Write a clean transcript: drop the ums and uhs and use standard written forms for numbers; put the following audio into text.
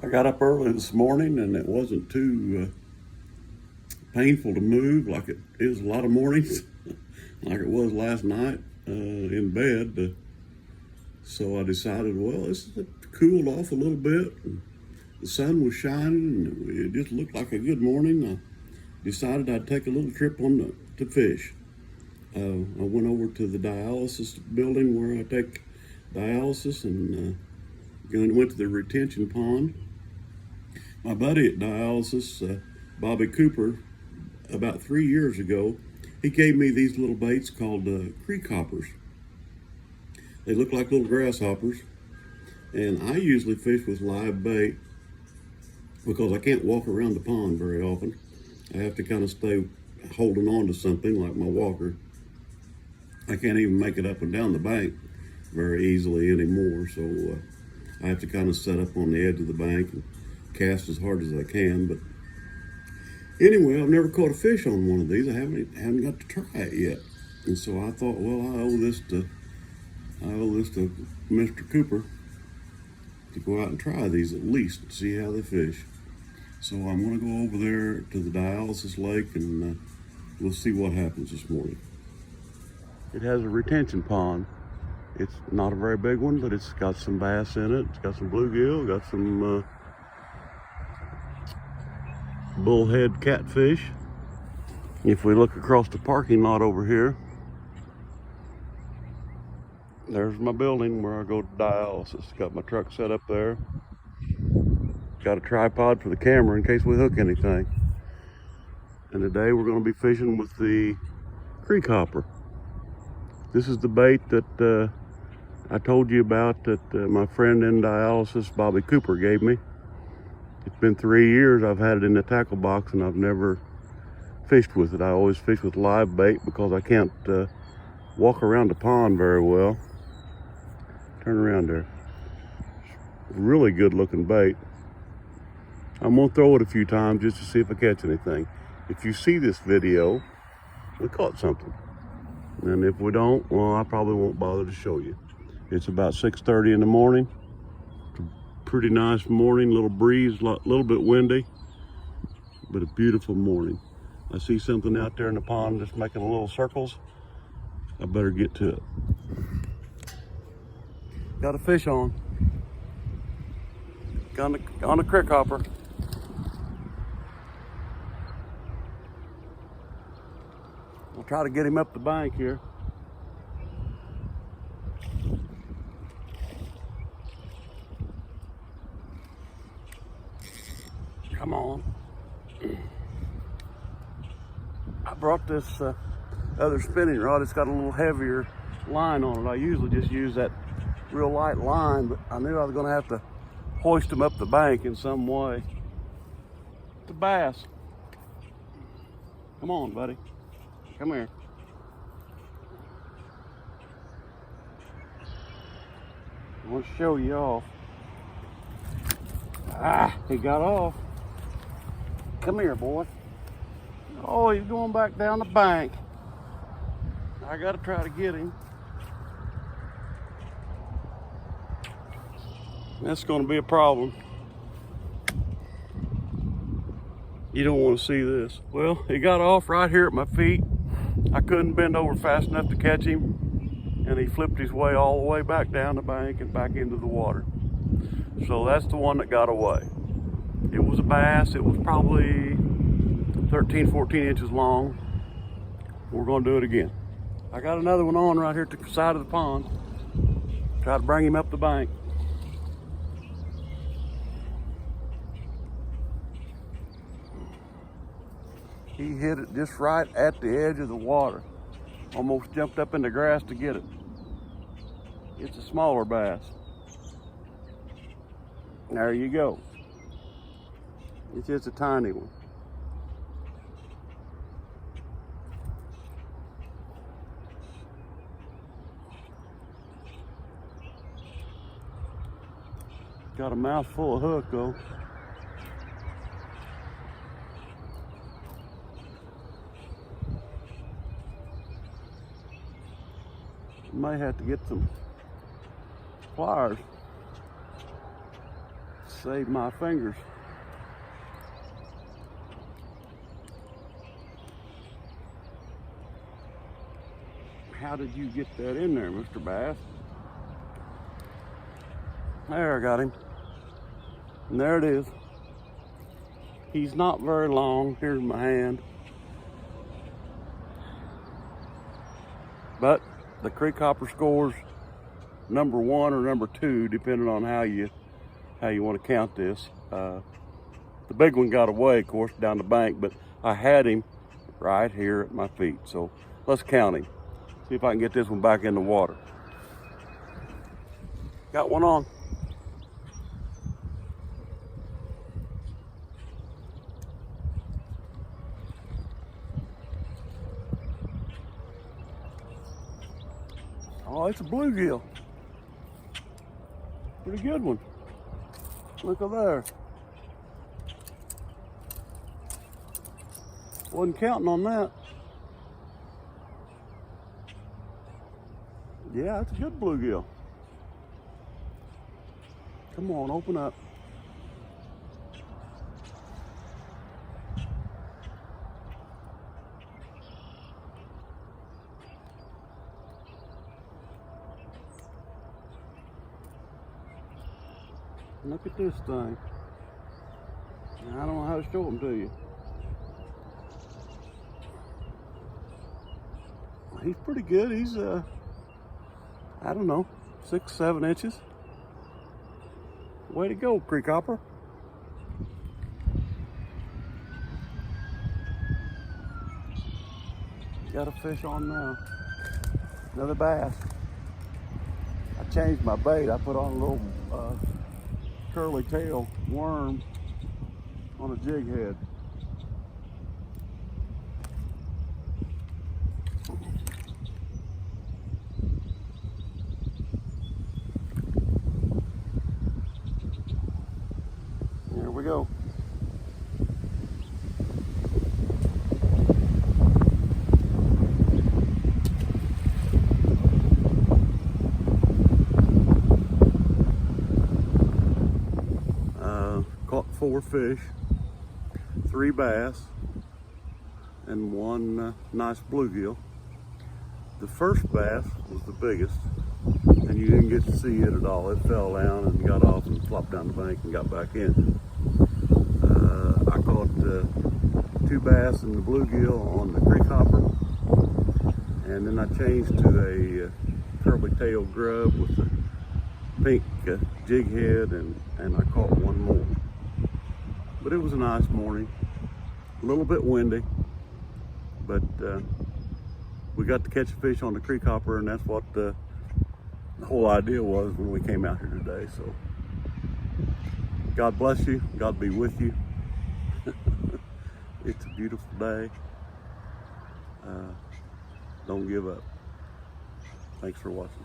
I got up early this morning and it wasn't too painful to move like it is a lot of mornings, like it was last night in bed. So I decided, well, this cooled off a little bit. The sun was shining and it just looked like a good morning. I decided I'd take a little trip to fish. I went over to the dialysis building where I take dialysis and went to the retention pond. My buddy at dialysis, Bobby Cooper, about 3 years ago, he gave me these little baits called creek hoppers. They look like little grasshoppers, and I usually fish with live bait because I can't walk around the pond very often. I have to kind of stay holding on to something like my walker. I can't even make it up and down the bank very easily anymore, so I have to kind of set up on the edge of the bank and cast as hard as I can. But anyway, I've never caught a fish on one of these. I haven't got to try it yet, and so I thought, well, I owe this to Mr. Cooper to go out and try these at least and see how they fish. So I'm going to go over there to the dialysis lake and we'll see what happens this morning. It has a retention pond. It's not a very big one, but it's got some bass in it. It's got some bluegill, got some bullhead catfish. If we look across the parking lot over here, there's my building where I go to dialysis. Got my truck set up there. Got a tripod for the camera in case we hook anything. And today we're going to be fishing with the creek hopper. This is the bait that I told you about that my friend in dialysis, Bobby Cooper, gave me. It's been 3 years I've had it in the tackle box and I've never fished with it. I always fish with live bait because I can't walk around the pond very well. Turn around there. Really good looking bait. I'm gonna throw it a few times just to see if I catch anything. If you see this video, we caught something. And if we don't, well, I probably won't bother to show you. It's about 6:30 in the morning. It's a pretty nice morning, little breeze, little bit windy, but a beautiful morning. I see something out there in the pond just making little circles. I better get to it. Got a fish on. On a creek hopper. We'll try to get him up the bank here. Come on. I brought this other spinning rod. It's got a little heavier line on it. I usually just use that real light line, but I knew I was going to have to hoist him up the bank in some way. It's a bass. Come on, buddy. Come here. I want to show you off. Ah, he got off. Come here, boy. Oh, he's going back down the bank. I got to try to get him. That's going to be a problem. You don't want to see this. Well, he got off right here at my feet. I couldn't bend over fast enough to catch him, and he flipped his way all the way back down the bank and back into the water. So that's the one that got away. It was a bass. It was probably 13, 14 inches long. We're going to do it again. I got another one on right here at the side of the pond. Try to bring him up the bank. He hit it just right at the edge of the water. Almost jumped up in the grass to get it. It's a smaller bass. There you go. It's just a tiny one. Got a mouthful of hook though. Might have to get some pliers. Save my fingers. How did you get that in there, Mr. Bass? There, I got him. And there it is. He's not very long. Here's my hand. But the creek hopper scores number 1 or number 2, depending on how you want to count this. The big one got away, of course, down the bank, but I had him right here at my feet. So let's count him. See if I can get this one back in the water. Got one on. Oh, it's a bluegill. Pretty good one. Look at there. Wasn't counting on that. Yeah, it's a good bluegill. Come on, open up. Look at this thing. I don't know how to show them to you. He's pretty good. He's I don't know, 6, 7 inches. Way to go, creek hopper. Got a fish on now. Another bass. I changed my bait. I put on a little curly tail worm on a jig head. Here we go. Caught 4 fish, 3 bass, and 1 nice bluegill. The first bass was the biggest, and you didn't get to see it at all. It fell down and got off and flopped down the bank and got back in. I caught 2 bass and the bluegill on the creek hopper, and then I changed to a curly tail grub with a pink jig head, and I caught 1 more. But it was a nice morning, a little bit windy, but we got to catch a fish on the creek hopper, and that's what the whole idea was when we came out here today. So God bless you, God be with you. It's a beautiful day. Don't give up. Thanks for watching.